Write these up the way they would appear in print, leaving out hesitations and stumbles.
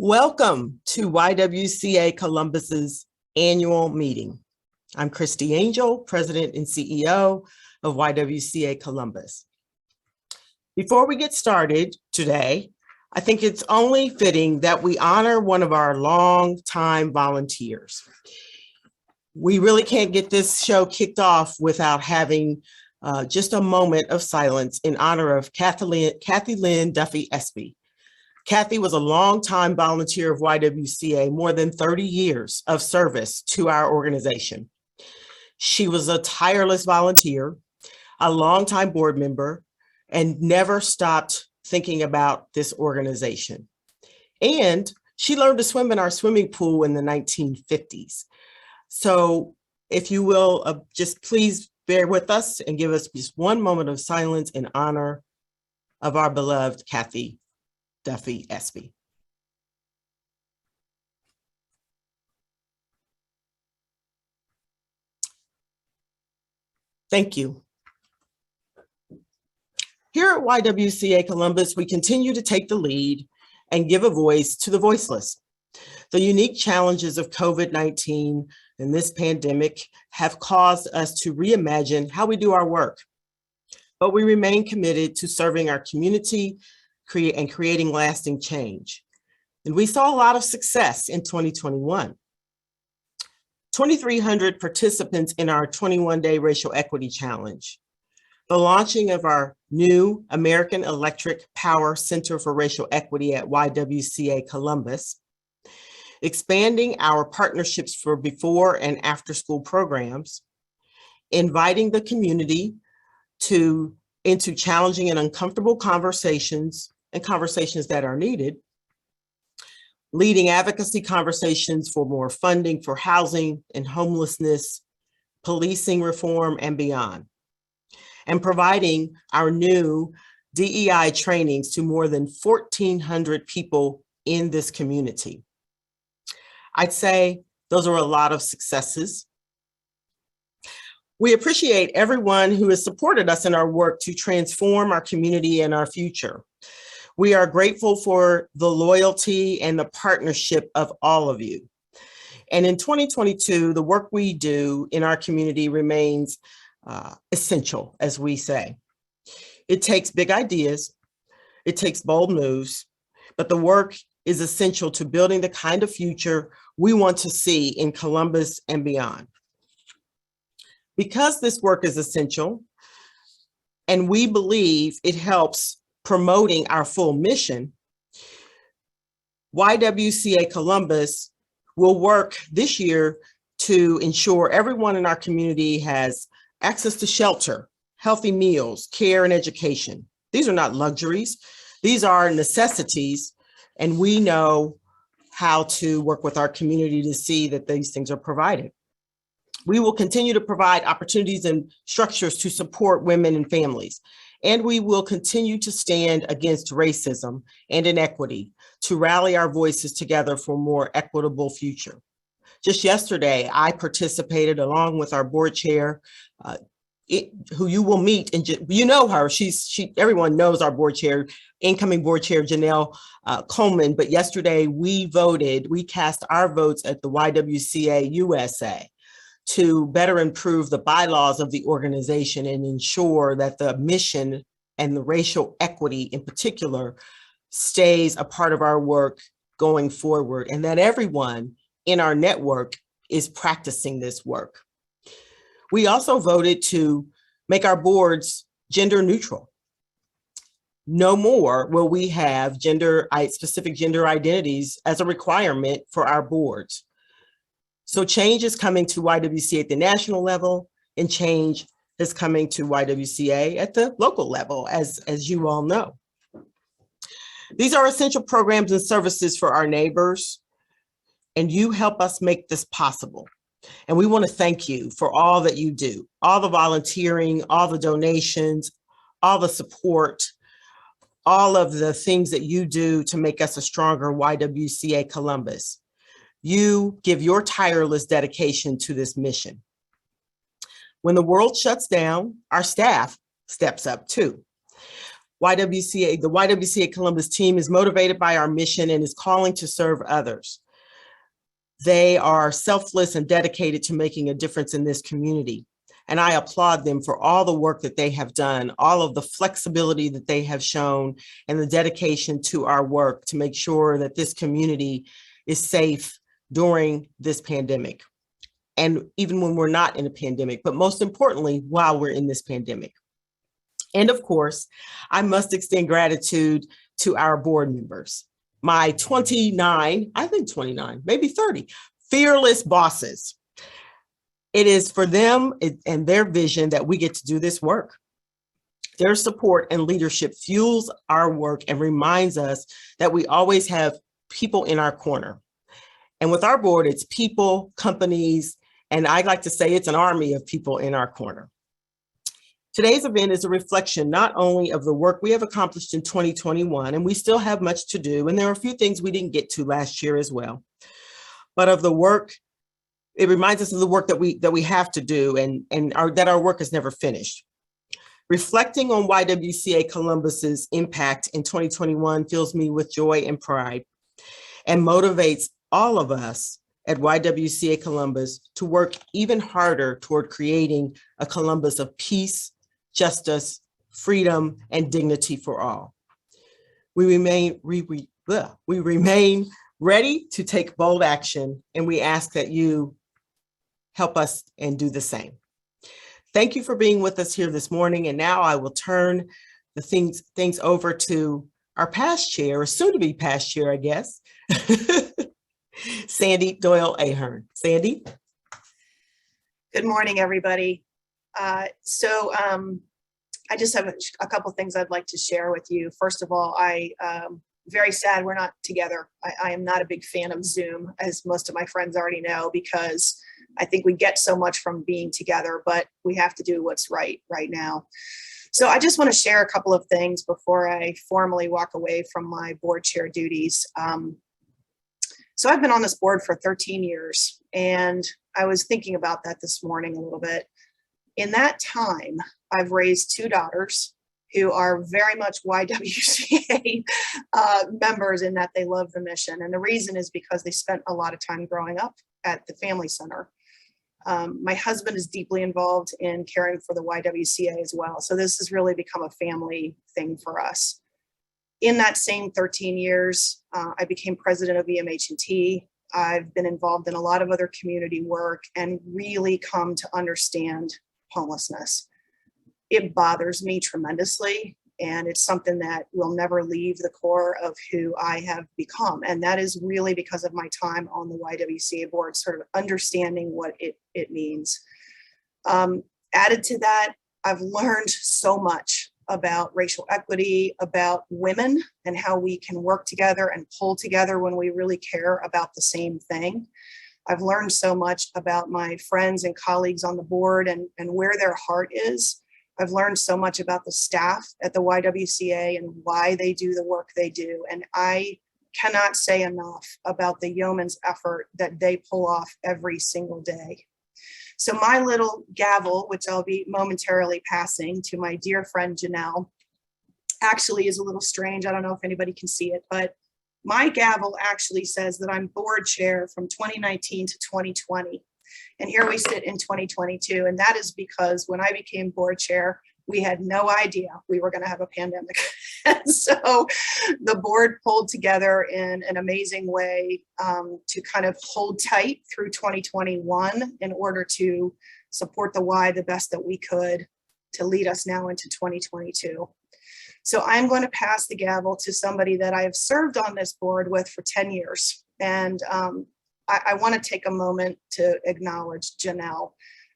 Welcome to YWCA Columbus's annual meeting. I'm Christie Angel, President and CEO of YWCA Columbus. Before we get started today, I think it's only fitting that we honor one of our longtime volunteers. We really can't get this show kicked off without having just a moment of silence in honor of Kathy Lynn Duffy Espy. Kathy was a longtime volunteer of YWCA, more than 30 years of service to our organization. She was a tireless volunteer, a longtime board member, and never stopped thinking about this organization. And she learned to swim in our swimming pool in the 1950s. So if you will, just please bear with us and give us just one moment of silence in honor of our beloved Kathy Duffy Espy. Thank you. Here at YWCA Columbus, we continue to take the lead and give a voice to the voiceless. The unique challenges of COVID-19 and this pandemic have caused us to reimagine how we do our work, but we remain committed to serving our community and creating lasting change. And we saw a lot of success in 2021. 2,300 participants in our 21-day racial equity challenge, the launching of our new American Electric Power Center for Racial Equity at YWCA Columbus, expanding our partnerships for before and after school programs, inviting the community into challenging and uncomfortable conversations and conversations that are needed, leading advocacy conversations for more funding for housing and homelessness, policing reform, and beyond, and providing our new DEI trainings to more than 1,400 people in this community. I'd say those are a lot of successes. We appreciate everyone who has supported us in our work to transform our community and our future. We are grateful for the loyalty and the partnership of all of you. And in 2022, the work we do in our community remains essential, as we say. It takes big ideas, it takes bold moves, but the work is essential to building the kind of future we want to see in Columbus and beyond. Because this work is essential, and we believe it helps promoting our full mission, YWCA Columbus will work this year to ensure everyone in our community has access to shelter, healthy meals, care, and education. These are not luxuries. These are necessities, and we know how to work with our community to see that these things are provided. We will continue to provide opportunities and structures to support women and families. And we will continue to stand against racism and inequity to rally our voices together for a more equitable future. Just yesterday, I participated along with our board chair, who you will meet, and you know her, everyone knows our board chair, incoming board chair, Janelle Coleman, but yesterday we cast our votes at the YWCA USA to better improve the bylaws of the organization and ensure that the mission and the racial equity in particular stays a part of our work going forward, and that everyone in our network is practicing this work. We also voted to make our boards gender neutral. No more will we have specific gender identities as a requirement for our boards. So change is coming to YWCA at the national level, and change is coming to YWCA at the local level, as you all know. These are essential programs and services for our neighbors, and you help us make this possible. And we want to thank you for all that you do, all the volunteering, all the donations, all the support, all of the things that you do to make us a stronger YWCA Columbus. You give your tireless dedication to this mission. When the world shuts down, our staff steps up too. YWCA, the YWCA Columbus team is motivated by our mission and is calling to serve others. They are selfless and dedicated to making a difference in this community. And I applaud them for all the work that they have done, all of the flexibility that they have shown, and the dedication to our work to make sure that this community is safe during this pandemic. And even when we're not in a pandemic, but most importantly, while we're in this pandemic. And of course, I must extend gratitude to our board members, my 29, I think 29, maybe 30, fearless bosses. It is for them and their vision that we get to do this work. Their support and leadership fuels our work and reminds us that we always have people in our corner. And with our board, it's people, companies, and I'd like to say it's an army of people in our corner. Today's event is a reflection not only of the work we have accomplished in 2021, and we still have much to do, and there are a few things we didn't get to last year as well, but of the work. It reminds us of the work that we have to do and that our work is never finished. Reflecting on YWCA Columbus's impact in 2021 fills me with joy and pride and motivates all of us at YWCA Columbus to work even harder toward creating a Columbus of peace, justice, freedom, and dignity for all. We remain ready to take bold action, and we ask that you help us and do the same. Thank you for being with us here this morning. And now I will turn the things over to our past chair, or soon to be past chair, I guess, Sandy Doyle-AHERN. Sandy. Good morning, everybody. I just have a couple of things I'd like to share with you. First of all, I'm very sad we're not together. I am not a big fan of Zoom, as most of my friends already know, because I think we get so much from being together, but we have to do what's right now. So I just want to share a couple of things before I formally walk away from my board chair duties. So I've been on this board for 13 years, and I was thinking about that this morning a little bit. In that time, I've raised two daughters who are very much YWCA members in that they love the mission. And the reason is because they spent a lot of time growing up at the family center. My husband is deeply involved in caring for the YWCA as well. So this has really become a family thing for us. In that same 13 years, I became president of EMH&T. I've been involved in a lot of other community work and really come to understand homelessness. It bothers me tremendously, and it's something that will never leave the core of who I have become. And that is really because of my time on the YWCA board, sort of understanding what it means. Added to that, I've learned so much about racial equity, about women, and how we can work together and pull together when we really care about the same thing. I've learned so much about my friends and colleagues on the board and where their heart is. I've learned so much about the staff at the YWCA and why they do the work they do. And I cannot say enough about the yeoman's effort that they pull off every single day. So my little gavel, which I'll be momentarily passing to my dear friend Janelle, actually is a little strange. I don't know if anybody can see it, but my gavel actually says that I'm board chair from 2019 to 2020. And here we sit in 2022. And that is because when I became board chair, we had no idea we were going to have a pandemic. And so the board pulled together in an amazing way to kind of hold tight through 2021 in order to support the Y the best that we could to lead us now into 2022. So I'm going to pass the gavel to somebody that I have served on this board with for 10 years. And I want to take a moment to acknowledge Janelle.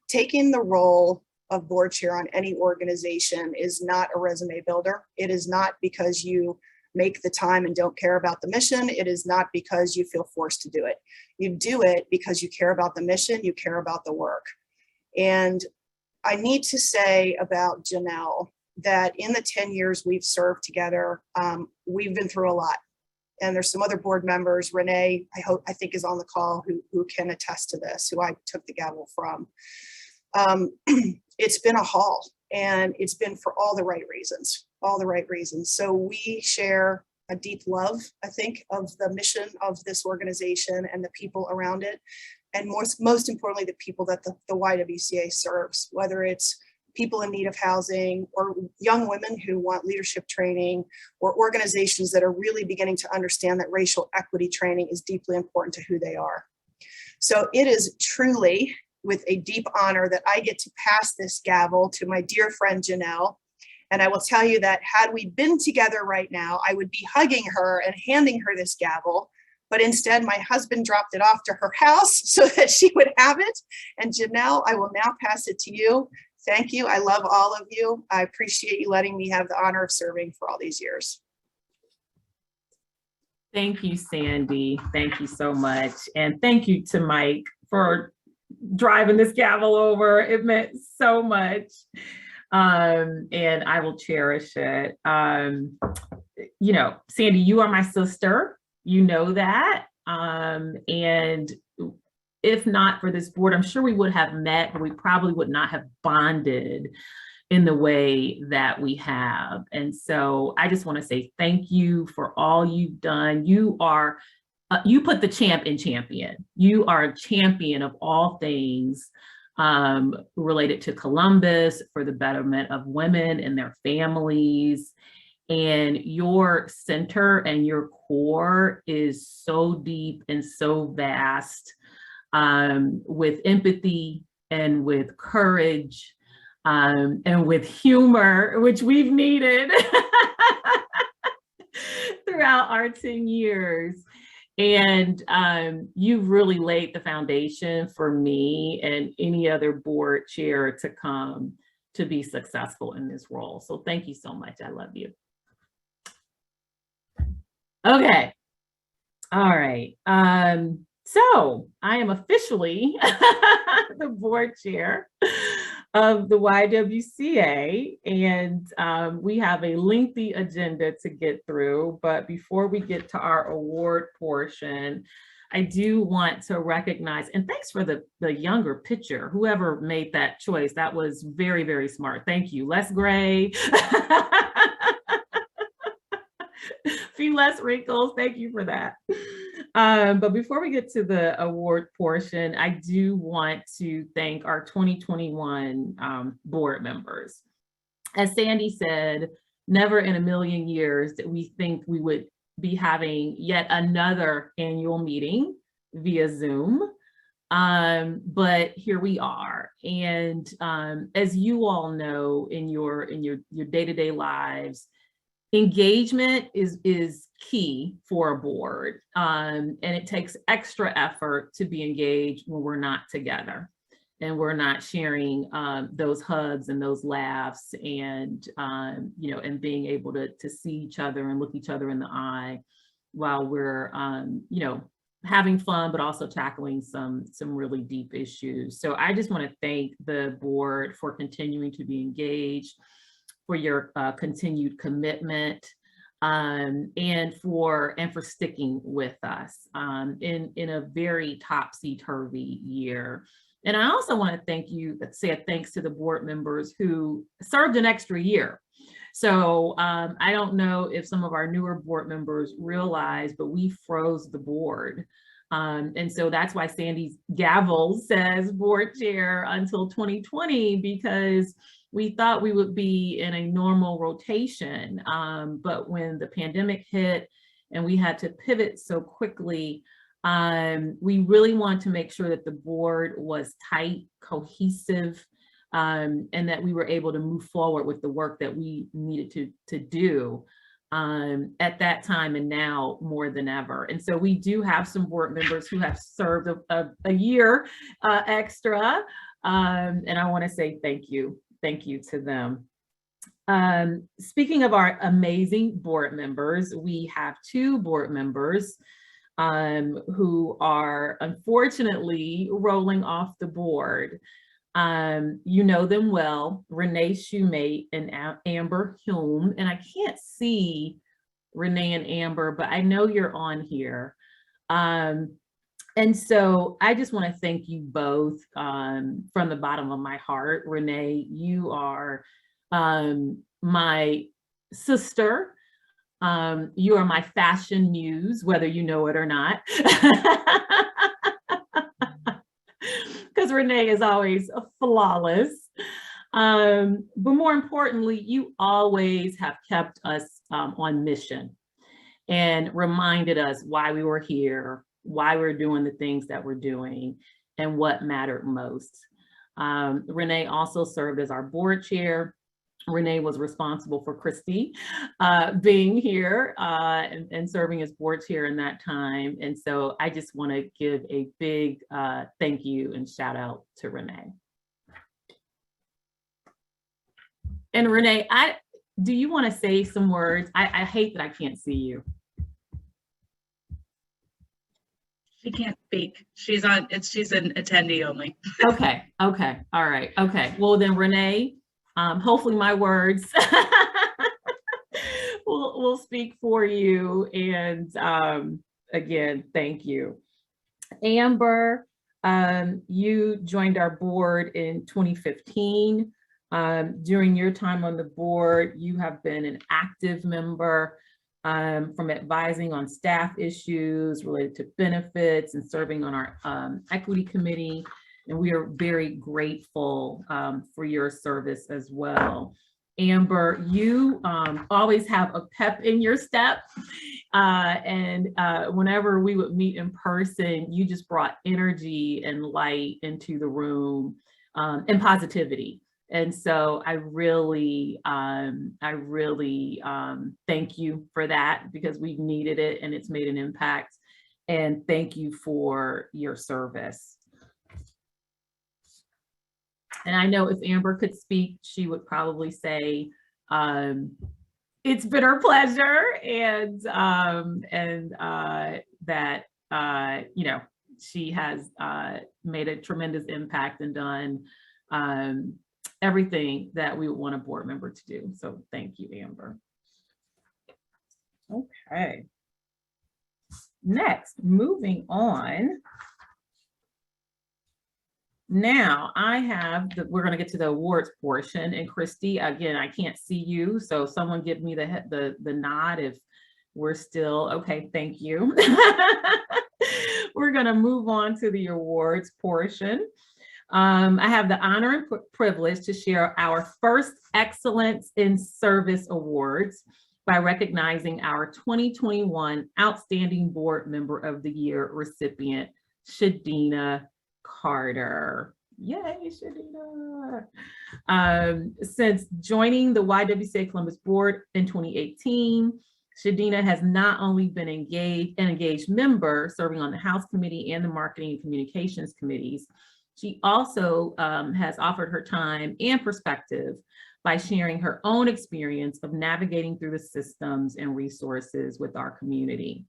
Taking the role of board chair on any organization is not a resume builder. It is not because you make the time and don't care about the mission. It is not because you feel forced to do it. You do it because you care about the mission, you care about the work. And I need to say about Janelle that in the 10 years we've served together, we've been through a lot. And there's some other board members, Renee, I think is on the call, who can attest to this, who I took the gavel from. It's been a haul, and it's been for all the right reasons. all the right reasons. So we share a deep love, I think, of the mission of this organization and the people around it. And most importantly, the people that the YWCA serves, whether it's people in need of housing or young women who want leadership training, or organizations that are really beginning to understand that racial equity training is deeply important to who they are. So it is truly with a deep honor that I get to pass this gavel to my dear friend Janelle. And I will tell you that had we been together right now, I would be hugging her and handing her this gavel. But instead, my husband dropped it off to her house so that she would have it. And Janelle, I will now pass it to you. Thank you. I love all of you. I appreciate you letting me have the honor of serving for all these years. Thank you, Sandy. Thank you so much. And thank you to Mike for driving this gavel over. It meant so much. And I will cherish it. You know, Sandy, you are my sister. You know that. And if not for this board, I'm sure we would have met, but we probably would not have bonded in the way that we have. And so I just want to say thank you for all you've done. You are, you put the champ in champion. You are a champion of all things related to Columbus, for the betterment of women and their families. And your center and your core is so deep and so vast, with empathy and with courage, and with humor, which we've needed throughout our 10 years. And you've really laid the foundation for me and any other board chair to come to be successful in this role. So thank you so much. I love you. Okay. All right. So I am officially the board chair of the YWCA, and we have a lengthy agenda to get through. But before we get to our award portion, I do want to recognize, and thanks for the younger picture, whoever made that choice. That was very, very smart. Thank you. Less gray. Few less wrinkles. Thank you for that. But before we get to the award portion, I do want to thank our 2021 board members. As Sandy said, never in a million years did we think we would be having yet another annual meeting via Zoom. But here we are. And as you all know, in your day-to-day lives, engagement is key for a board, and it takes extra effort to be engaged when we're not together and we're not sharing those hugs and those laughs, and you know, and being able to see each other and look each other in the eye while we're you know, having fun, but also tackling some really deep issues. So I just want to thank the board for continuing to be engaged, for your continued commitment, and for sticking with us in a very topsy-turvy year. And I also want to say a thanks to the board members who served an extra year. So I don't know if some of our newer board members realize, but we froze the board. And so that's why Sandy's gavel says board chair until 2020, because we thought we would be in a normal rotation. But when the pandemic hit and we had to pivot so quickly, we really want to make sure that the board was tight, cohesive, and that we were able to move forward with the work that we needed to do at that time and now more than ever. And so we do have some board members who have served a year extra, and I want to say thank you. Thank you to them. Speaking of our amazing board members, we have two board members who are unfortunately rolling off the board. You know them well, Renee Shumate and Amber HULME. And I can't see Renee and Amber, but I know you're on here. And so I just want to thank you both from the bottom of my heart. Renee, you are my sister. You are my fashion muse, whether you know it or not. Because Renee is always flawless. But more importantly, you always have kept us on mission and reminded us why we were here, why we're doing the things that we're doing, and what mattered most. Renee also served as our board chair. Renee was responsible for Christie being here and serving as board chair in that time. And so I just want to give a big thank you and shout out to Renee. And Renee, do you want to say some words? I hate that I can't see you. She can't speak. She's an attendee only. Okay. All right. Okay. Well then, Renee, hopefully my words will speak for you. And again, thank you. Amber, you joined our board in 2015. During your time on the board, you have been an active member from advising on staff issues related to benefits and serving on our equity committee. And we are very grateful for your service as well. Amber, you always have a pep in your step. And whenever we would meet in person, you just brought energy and light into the room and positivity. And so I really thank you for that, because we've needed it and it's made an impact. And thank you for your service. And I know if Amber could speak, she would probably say, it's been her pleasure, and that, you know, she has made a tremendous impact and done everything that we would want a board member to do. So thank you, Amber. Okay. Next, moving on. Now we're going to get to the awards portion, and Christie, again, I can't see you, so someone give me the nod if we're still okay. Thank you. We're going to move on to the awards portion. I have the honor and privilege to share our first Excellence in Service Awards by recognizing our 2021 Outstanding Board Member of the Year recipient, Shadina Carter. Yay, Shadina. Since joining the YWCA Columbus Board in 2018, Shadina has not only been an engaged member serving on the House Committee and the Marketing and Communications Committees, she also has offered her time and perspective by sharing her own experience of navigating through the systems and resources with our community.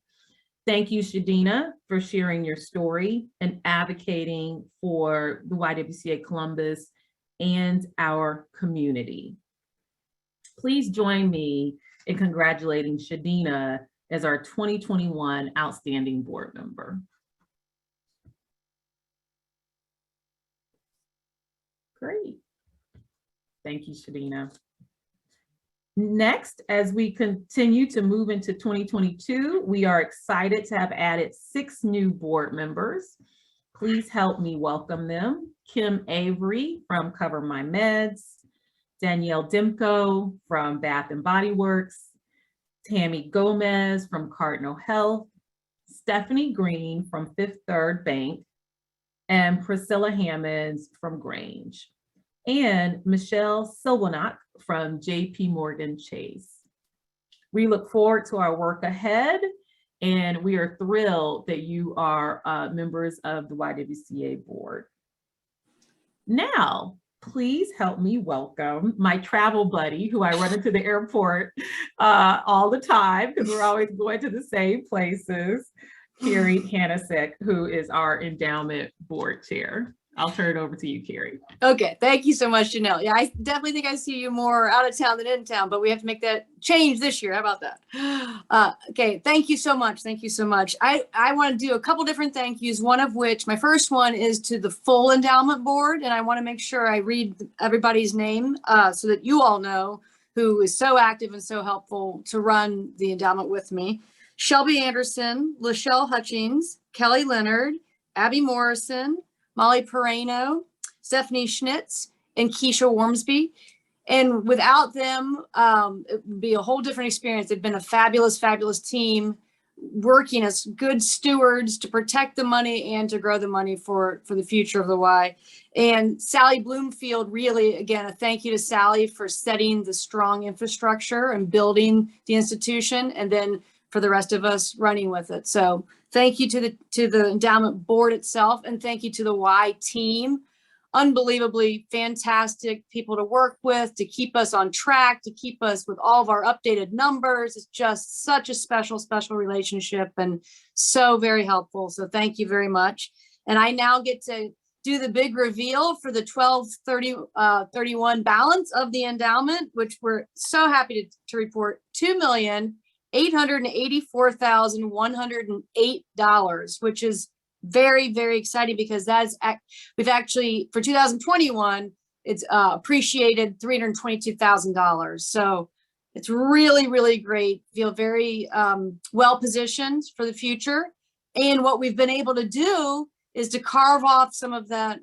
Thank you, Shadina, for sharing your story and advocating for the YWCA Columbus and our community. Please join me in congratulating Shadina as our 2021 Outstanding Board Member. Great. Thank you, Shadina. Next, as we continue to move into 2022, we are excited to have added 6 new board members. Please help me welcome them. Kim Avery from Cover My Meds, Danielle Demko from Bath and Body Works, Tammy Gomez from Cardinal Health, Stephanie Green from Fifth Third Bank, and Priscilla Hammonds from Grange, and Michelle Silwanock from JP Morgan Chase. We look forward to our work ahead, and we are thrilled that you are members of the YWCA board. Now, please help me welcome my travel buddy, who I run into the airport all the time because we're always going to the same places, CARY HANOSEK, who is our endowment board chair. I'll turn it over to you, CARY. Okay, thank you so much, Janelle. Yeah, I definitely think I see you more out of town than in town, but we have to make that change this year. How about that? Okay, thank you so much. Thank you so much. I want to do a couple different thank yous, one of which, my first one is to the full endowment board, and I want to make sure I read everybody's name so that you all know who is so active and so helpful to run the endowment with me. Shelby Anderson, Lachelle Hutchings, Kelly Leonard, Abby Morrison, Molly Pereno, Stephanie Schnitz, and Keisha Wormsby. And without them, it would be a whole different experience. They've been a fabulous, fabulous team working as good stewards to protect the money and to grow the money for the future of the Y. And Sally Bloomfield, really, again, a thank you to Sally for setting the strong infrastructure and building the institution, and then for the rest of us running with it. So thank you to the endowment board itself, and thank you to the Y team. Unbelievably fantastic people to work with, to keep us on track, to keep us with all of our updated numbers. It's just such a special, special relationship and so very helpful. So thank you very much. And I now get to do the big reveal for the 12/30/31 balance of the endowment, which we're so happy to report $2,884,108, which is very, very exciting, because we've actually, for 2021, it's appreciated $322,000. So it's really, really great. Feel very well positioned for the future. And what we've been able to do is to carve off some of that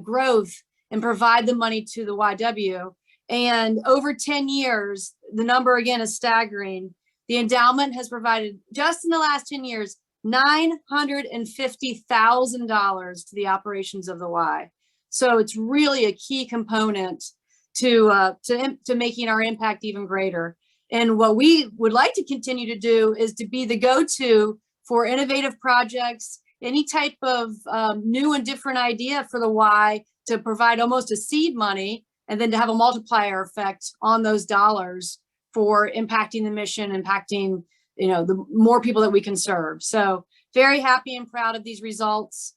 growth and provide the money to the YW. And over 10 years, the number again is staggering. The endowment has provided, just in the last 10 years, $950,000 to the operations of the Y. So it's really a key component to making our impact even greater. And what we would like to continue to do is to be the go-to for innovative projects, any type of new and different idea for the Y, to provide almost a seed money, and then to have a multiplier effect on those dollars for impacting the mission, impacting the more people that we can serve. So very happy and proud of these results.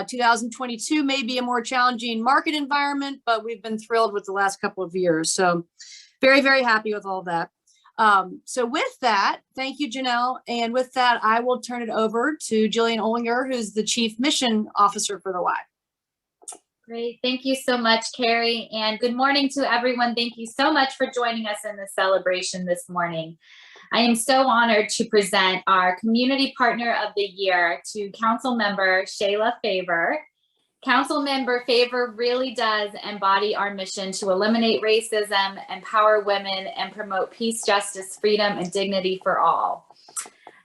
2022 may be a more challenging market environment, but we've been thrilled with the last couple of years. So very, very happy with all that. So with that, thank you, Janelle. And with that, I will turn it over to Jillian Olinger, who's the Chief Mission Officer for the Y. Great. Thank you so much, Carrie. And good morning to everyone. Thank you so much for joining us in this celebration this morning. I am so honored to present our Community Partner of the Year to Councilmember Shayla Favor. Councilmember Favor really does embody our mission to eliminate racism, empower women, and promote peace, justice, freedom, and dignity for all.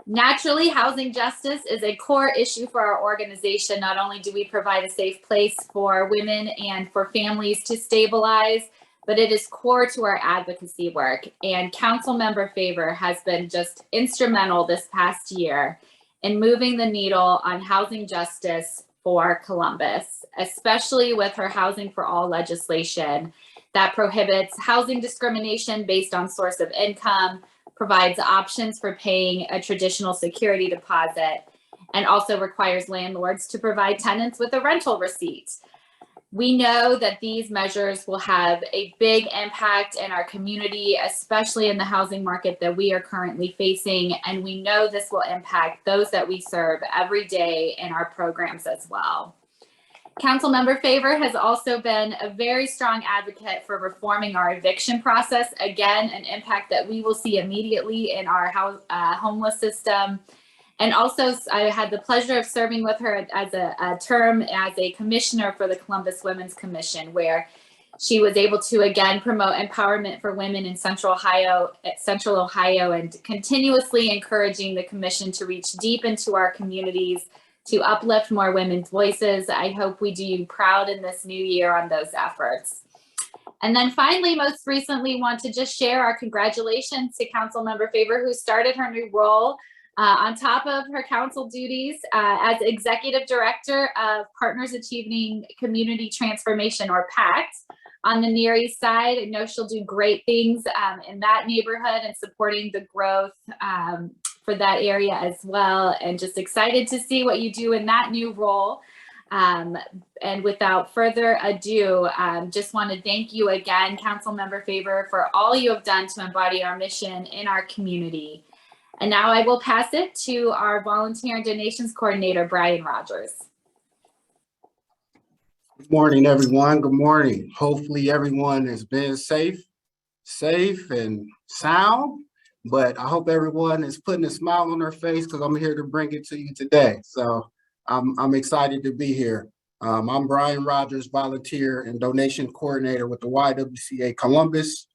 Naturally, housing justice is a core issue for our organization. Not only do we provide a safe place for women and for families to stabilize, but it is core to our advocacy work. And Councilmember Favor has been just instrumental this past year in moving the needle on housing justice for Columbus, especially with her Housing for All legislation that prohibits housing discrimination based on source of income, provides options for paying a traditional security deposit, and also requires landlords to provide tenants with a rental receipt. We know that these measures will have a big impact in our community, especially in the housing market that we are currently facing. And we know this will impact those that we serve every day in our programs as well. Councilmember Favor has also been a very strong advocate for reforming our eviction process. Again, an impact that we will see immediately in our homeless system. And also, I had the pleasure of serving with her as a term as a commissioner for the Columbus Women's Commission, where she was able to, again, promote empowerment for women in Central Ohio, and continuously encouraging the commission to reach deep into our communities to uplift more women's voices. I hope we do you proud in this new year on those efforts. And then finally, most recently, want to just share our congratulations to Councilmember Favor, who started her new role on top of her council duties as Executive Director of Partners Achieving Community Transformation, or PACT, on the Near East Side. I know she'll do great things in that neighborhood and supporting the growth for that area as well. And just excited to see what you do in that new role. And without further ado, just want to thank you again, Councilmember Favor, for all you have done to embody our mission in our community. And now I will pass it to our Volunteer and Donations Coordinator, Brian Rogers. Good morning, everyone. Good morning. Hopefully everyone has been safe, safe and sound, but I hope everyone is putting a smile on their face because I'm here to bring it to you today. So I'm excited to be here. I'm Brian Rogers, volunteer and donation coordinator with the YWCA Columbus.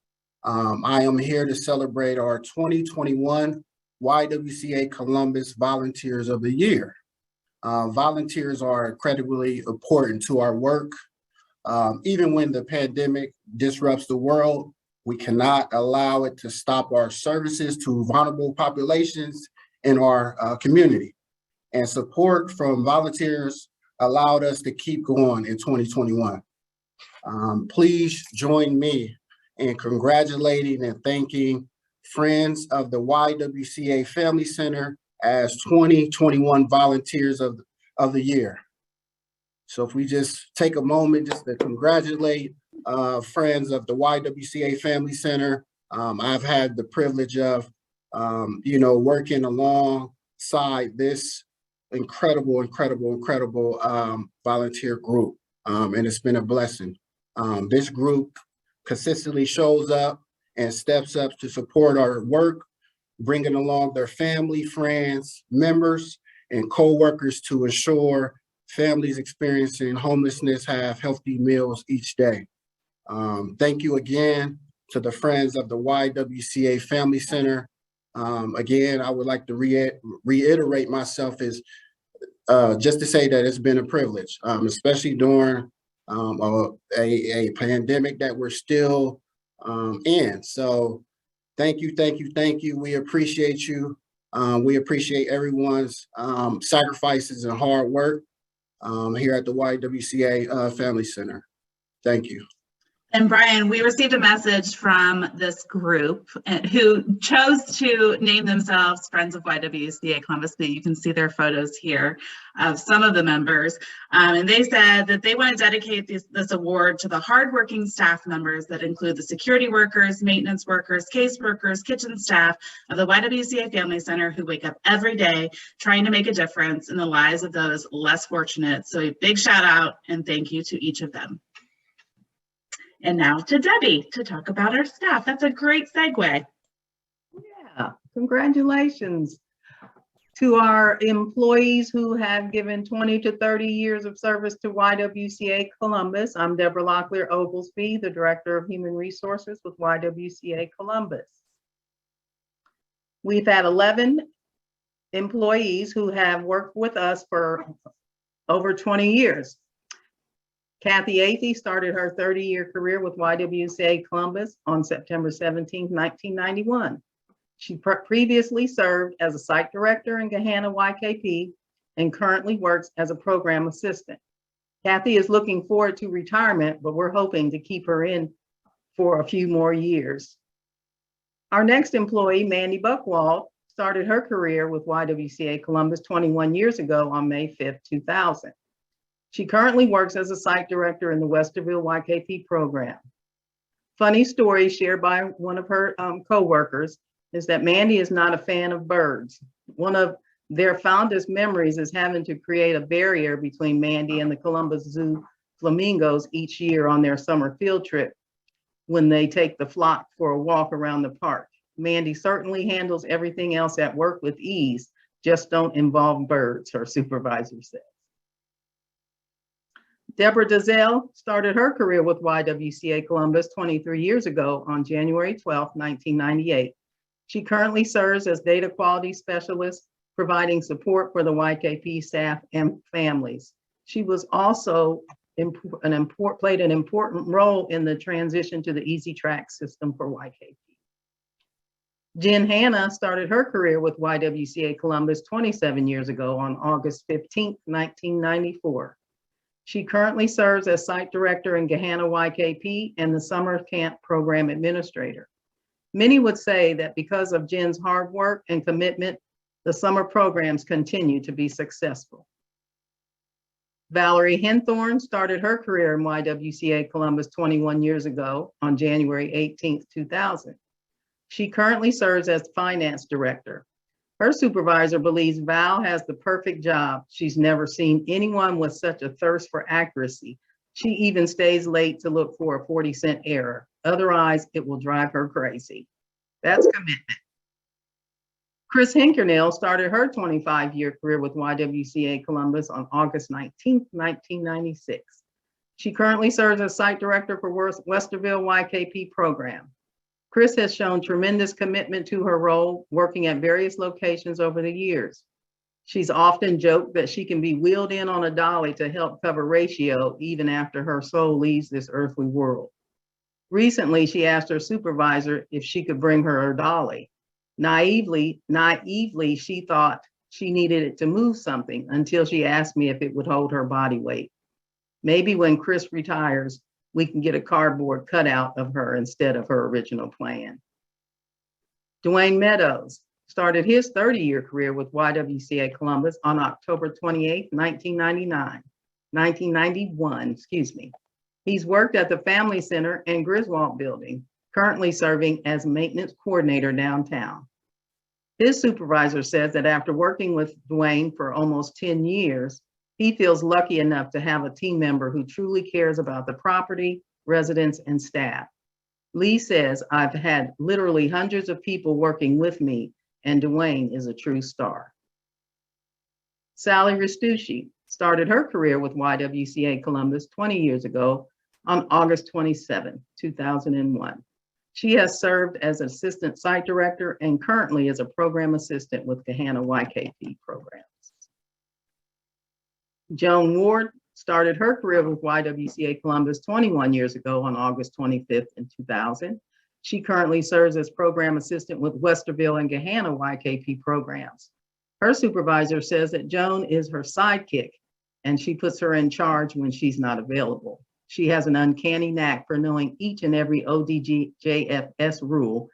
I am here to celebrate our 2021 YWCA Columbus Volunteers of the Year. Volunteers are incredibly important to our work. Even when the pandemic disrupts the world, we cannot allow it to stop our services to vulnerable populations in our community. And support from volunteers allowed us to keep going in 2021. Please join me in congratulating and thanking friends of the YWCA Family Center as 2021 Volunteers of the Year. So if we just take a moment just to congratulate friends of the YWCA Family Center. I've had the privilege of, working alongside this incredible volunteer group, and it's been a blessing. This group consistently shows up and steps up to support our work, bringing along their family, friends, members, and co-workers to ensure families experiencing homelessness have healthy meals each day. Thank you again to the friends of the YWCA Family Center. Again, I would like to reiterate myself is just to say that it's been a privilege, especially during a pandemic that we're still in. So thank you. We appreciate you. We appreciate everyone's sacrifices and hard work here at the YWCA Family Center. Thank you. And Brian, we received a message from this group who chose to name themselves Friends of YWCA Columbus. You can see their photos here of some of the members. And they said that they want to dedicate this award to the hardworking staff members that include the security workers, maintenance workers, case workers, kitchen staff of the YWCA Family Center who wake up every day trying to make a difference in the lives of those less fortunate. So a big shout out and thank you to each of them. And now to Debbie to talk about our staff. That's a great segue. Yeah, congratulations to our employees who have given 20 to 30 years of service to YWCA Columbus. I'm Deborah Locklear Oglesby, the Director of Human Resources with YWCA Columbus. We've had 11 employees who have worked with us for over 20 years. Kathy Athey started her 30-year career with YWCA Columbus on September 17, 1991. She previously served as a site director in Gahanna YKP and currently works as a program assistant. Kathy is looking forward to retirement, but we're hoping to keep her in for a few more years. Our next employee, Mandy Buchwald, started her career with YWCA Columbus 21 years ago on May 5th, 2000. She currently works as a site director in the Westerville YKP program. Funny story shared by one of her co-workers is that Mandy is not a fan of birds. One of their fondest memories is having to create a barrier between Mandy and the Columbus Zoo flamingos each year on their summer field trip when they take the flock for a walk around the park. Mandy certainly handles everything else at work with ease, just don't involve birds, her supervisor said. Deborah Dazelle started her career with YWCA Columbus 23 years ago on January 12, 1998. She currently serves as data quality specialist, providing support for the YKP staff and families. She was also played an important role in the transition to the Easy Track system for YKP. Jen Hanna started her career with YWCA Columbus 27 years ago on August 15, 1994. She currently serves as site director in Gahanna YKP and the summer camp program administrator. Many would say that because of Jen's hard work and commitment, the summer programs continue to be successful. Valerie Henthorn started her career in YWCA Columbus 21 years ago on January 18, 2000. She currently serves as finance director. Her supervisor believes Val has the perfect job. She's never seen anyone with such a thirst for accuracy. She even stays late to look for a 40-cent error. Otherwise, it will drive her crazy. That's commitment. Chris Hinkernell started her 25-year career with YWCA Columbus on August 19th, 1996. She currently serves as site director for Westerville YKP program. Chris has shown tremendous commitment to her role, working at various locations over the years. She's often joked that she can be wheeled in on a dolly to help cover ratio even after her soul leaves this earthly world. Recently, she asked her supervisor if she could bring her dolly. Naively, she thought she needed it to move something until she asked me if it would hold her body weight. Maybe when Chris retires, we can get a cardboard cutout of her instead of her original plan. Dwayne Meadows started his 30-year career with YWCA Columbus on October 28, 1991. He's worked at the Family Center and Griswold Building, currently serving as maintenance coordinator downtown. His supervisor says that after working with Dwayne for almost 10 years, he feels lucky enough to have a team member who truly cares about the property, residents, and staff. Lee says, I've had literally hundreds of people working with me, and Dwayne is a true star. Sally Restucci started her career with YWCA Columbus 20 years ago on August 27, 2001. She has served as assistant site director and currently is a program assistant with Gahanna YKP programs. Joan Ward started her career with YWCA Columbus 21 years ago on August 25th in 2000. She currently serves as program assistant with Westerville and Gahanna YKP programs. Her supervisor says that Joan is her sidekick and she puts her in charge when she's not available. She has an uncanny knack for knowing each and every ODGJFS rule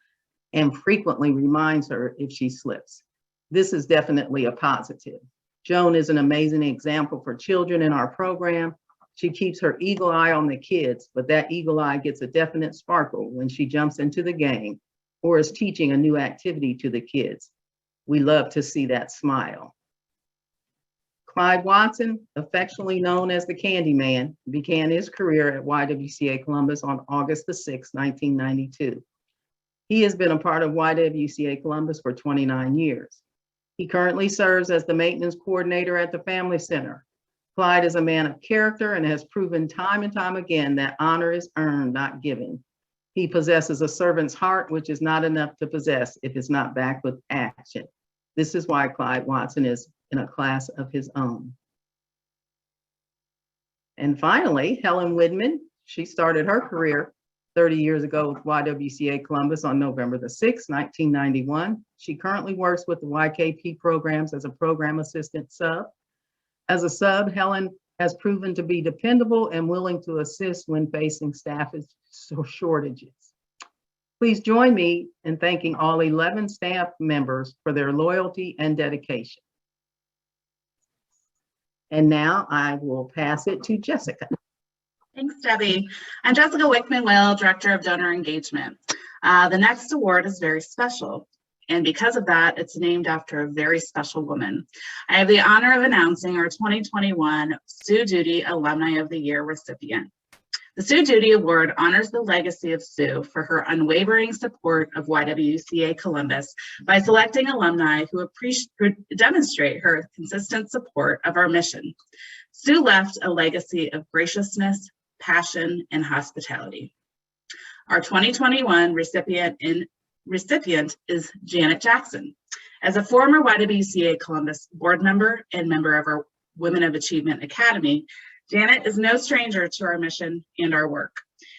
and frequently reminds her if she slips. This is definitely a positive. Joan is an amazing example for children in our program. She keeps her eagle eye on the kids, but that eagle eye gets a definite sparkle when she jumps into the game or is teaching a new activity to the kids. We love to see that smile. Clyde Watson, affectionately known as the Candy Man, began his career at YWCA Columbus on August the 6th, 1992. He has been a part of YWCA Columbus for 29 years. He currently serves as the maintenance coordinator at the Family Center. Clyde is a man of character and has proven time and time again that honor is earned, not given. He possesses a servant's heart, which is not enough to possess if it's not backed with action. This is why Clyde Watson is in a class of his own. And finally, Helen Widman, she started her career 30 years ago with YWCA Columbus on November the 6th, 1991. She currently works with the YKP programs as a program assistant sub. As a sub, Helen has proven to be dependable and willing to assist when facing staff shortages. Please join me in thanking all 11 staff members for their loyalty and dedication. And now I will pass it to Jessica. Thanks, Debbie. I'm Jessica WICHTMAN-WILL, Director of Donor Engagement. The next award is very special, and because of that, it's named after a very special woman. I have the honor of announcing our 2021 Sue Duty Alumni of the Year recipient. The Sue Duty Award honors the legacy of Sue for her unwavering support of YWCA Columbus by selecting alumni who demonstrate her consistent support of our mission. Sue left a legacy of graciousness, passion, and hospitality. Our 2021 recipient is Janet Jackson. As a former YWCA Columbus board member and member of our Women of Achievement Academy, Janet is no stranger to our mission and our work.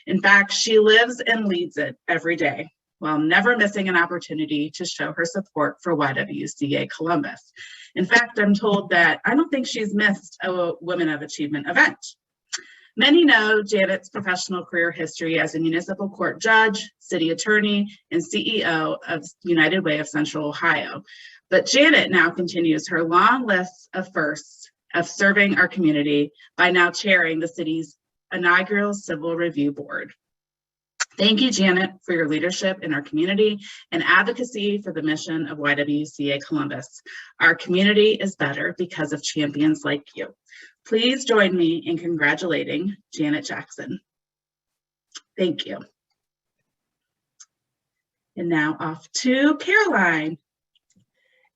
In fact, she lives and leads it every day while never missing an opportunity to show her support for YWCA Columbus. In fact, I'm told that I don't think she's missed a Women of Achievement event. Many know Janet's professional career history as a municipal court judge, city attorney, and CEO of United Way of Central Ohio. But Janet now continues her long list of firsts of serving our community by now chairing the city's inaugural Civil Review Board. Thank you, Janet, for your leadership in our community and advocacy for the mission of YWCA Columbus. Our community is better because of champions like you. Please join me in congratulating Janet Jackson. Thank you. And now off to Caroline.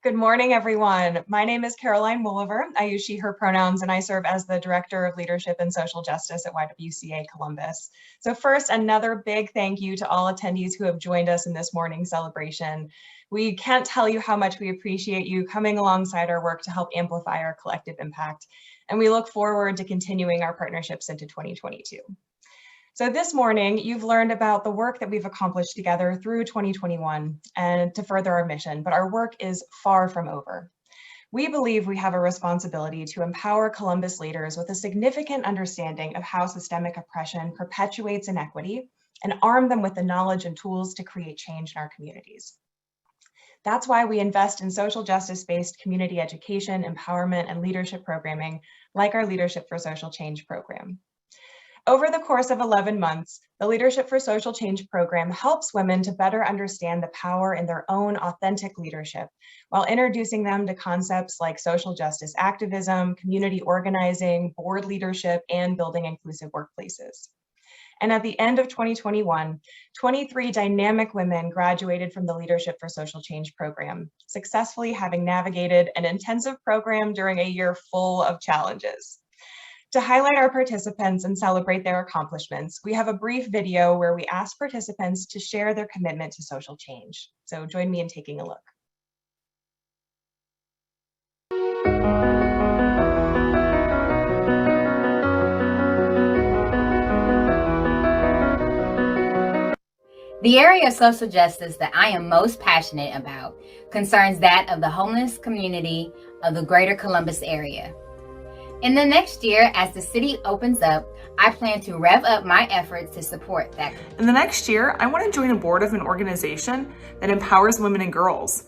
Good morning, everyone. My name is Caroline WOLIVER. I use she, her pronouns, and I serve as the Director of Leadership and Social Justice at YWCA Columbus. So first, another big thank you to all attendees who have joined us in this morning's celebration. We can't tell you how much we appreciate you coming alongside our work to help amplify our collective impact. And we look forward to continuing our partnerships into 2022. So this morning, you've learned about the work that we've accomplished together through 2021 and to further our mission, but our work is far from over. We believe we have a responsibility to empower Columbus leaders with a significant understanding of how systemic oppression perpetuates inequity and arm them with the knowledge and tools to create change in our communities. That's why we invest in social justice-based community education, empowerment, and leadership programming like our Leadership for Social Change program. Over the course of 11 months, the Leadership for Social Change program helps women to better understand the power in their own authentic leadership while introducing them to concepts like social justice activism, community organizing, board leadership, and building inclusive workplaces. And at the end of 2021, 23 dynamic women graduated from the Leadership for Social Change program, successfully having navigated an intensive program during a year full of challenges. To highlight our participants and celebrate their accomplishments, we have a brief video where we ask participants to share their commitment to social change. So join me in taking a look. The area of social justice that I am most passionate about concerns that of the homeless community of the greater Columbus area. In the next year, as the city opens up, I plan to rev up my efforts to support that. In the next year, I want to join a board of an organization that empowers women and girls,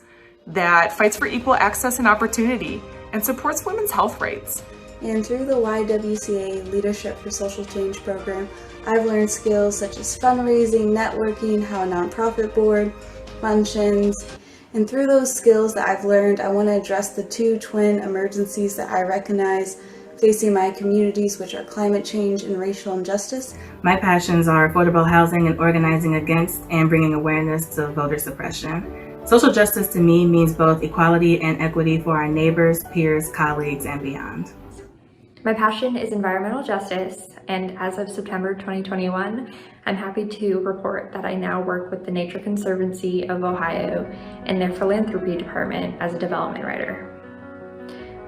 that fights for equal access and opportunity, and supports women's health rights. And through the YWCA Leadership for Social Change program, I've learned skills such as fundraising, networking, how a nonprofit board functions. And through those skills that I've learned, I want to address the two twin emergencies that I recognize facing my communities, which are climate change and racial injustice. My passions are affordable housing and organizing against and bringing awareness to voter suppression. Social justice to me means both equality and equity for our neighbors, peers, colleagues, and beyond. My passion is environmental justice, and as of September 2021, I'm happy to report that I now work with the Nature Conservancy of Ohio in their philanthropy department as a development writer.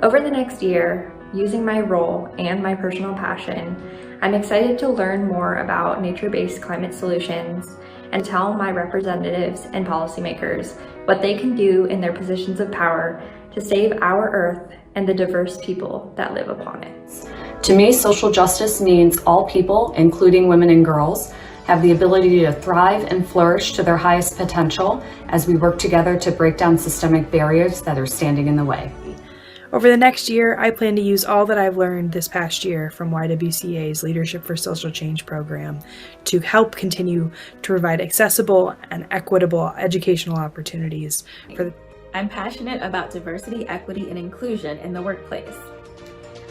Over the next year, using my role and my personal passion, I'm excited to learn more about nature-based climate solutions and tell my representatives and policymakers what they can do in their positions of power to save our Earth and the diverse people that live upon it. To me, social justice means all people, including women and girls, have the ability to thrive and flourish to their highest potential as we work together to break down systemic barriers that are standing in the way. Over the next year, I plan to use all that I've learned this past year from YWCA's Leadership for Social Change program to help continue to provide accessible and equitable educational opportunities for I'm passionate about diversity, equity, and inclusion in the workplace.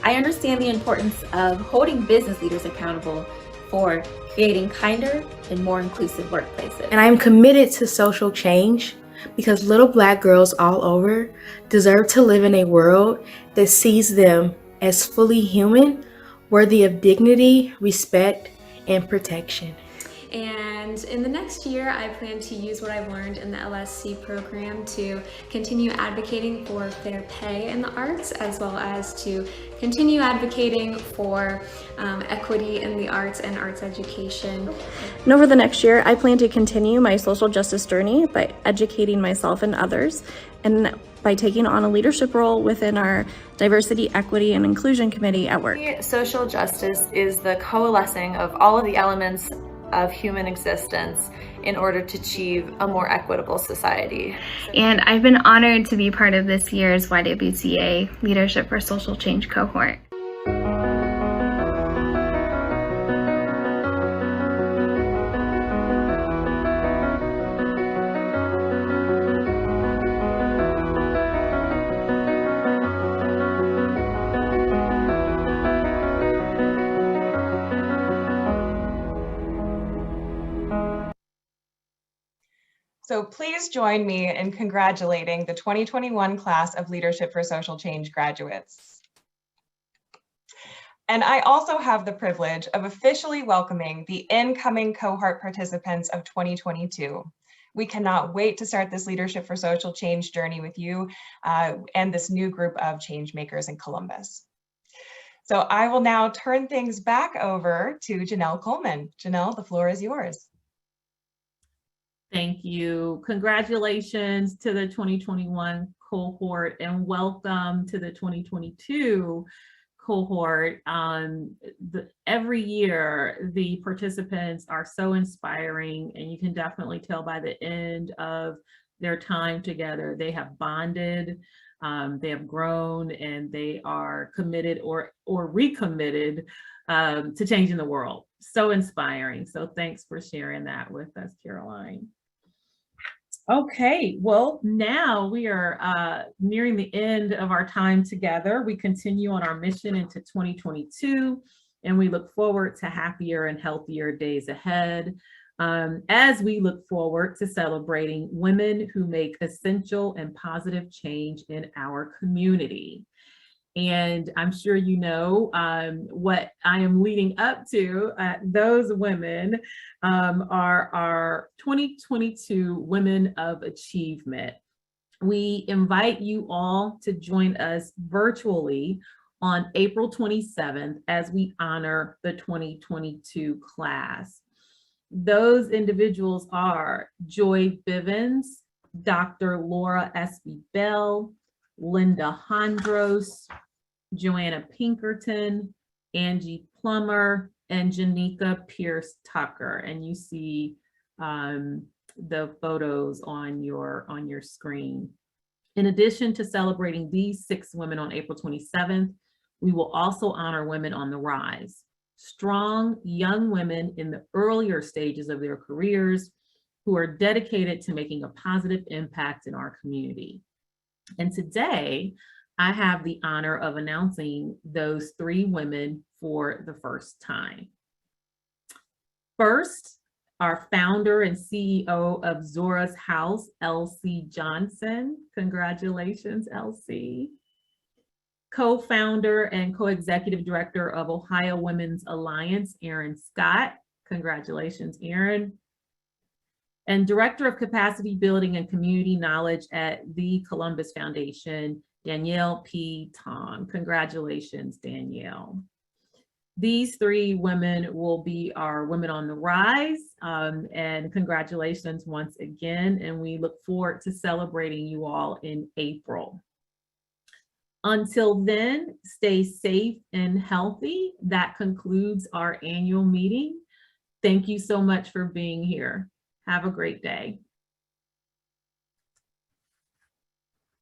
I understand the importance of holding business leaders accountable for creating kinder and more inclusive workplaces. And I'm committed to social change because little Black girls all over deserve to live in a world that sees them as fully human, worthy of dignity, respect, and protection. And in the next year, I plan to use what I've learned in the LSC program to continue advocating for fair pay in the arts, as well as to continue advocating for equity in the arts and arts education. And over the next year, I plan to continue my social justice journey by educating myself and others, and by taking on a leadership role within our Diversity, Equity, and Inclusion Committee at work. Social justice is the coalescing of all of the elements of human existence in order to achieve a more equitable society. And I've been honored to be part of this year's YWCA Leadership for Social Change cohort. So please join me in congratulating the 2021 class of Leadership for Social Change graduates. And I also have the privilege of officially welcoming the incoming cohort participants of 2022. We cannot wait to start this Leadership for Social Change journey with you and this new group of change makers in Columbus. So I will now turn things back over to Janelle Coleman. Janelle, the floor is yours. Thank you. Congratulations to the 2021 cohort and welcome to the 2022 cohort. Every year, the participants are so inspiring, and you can definitely tell by the end of their time together, they have bonded, they have grown, and they are committed or recommitted to changing the world. So inspiring. So thanks for sharing that with us, Caroline. Okay, well, now we are nearing the end of our time together. We continue on our mission into 2022, and we look forward to happier and healthier days ahead as we look forward to celebrating women who make essential and positive change in our community. And I'm sure you know what I am leading up to. Those women are our 2022 Women of Achievement. We invite you all to join us virtually on April 27th as we honor the 2022 class. Those individuals are Joy Bivens, Dr. Laura S.B. Bell, Linda Hondros, Joanna Pinkerton, Angie Plummer, and Janika Pierce Tucker. And you see the photos on your screen. In addition to celebrating these 6 women on April 27th, we will also honor women on the rise, strong young women in the earlier stages of their careers who are dedicated to making a positive impact in our community. And today, I have the honor of announcing those 3 women for the first time. First, our founder and CEO of Zora's House, Elsie Johnson. Congratulations, Elsie. Co-founder and co-executive director of Ohio Women's Alliance, Erin Scott. Congratulations, Erin. And Director of Capacity Building and Community Knowledge at the Columbus Foundation, Danielle P. Tong. Congratulations, Danielle. These 3 women will be our Women on the Rise, and congratulations once again, and we look forward to celebrating you all in April. Until then, stay safe and healthy. That concludes our annual meeting. Thank you so much for being here. Have a great day.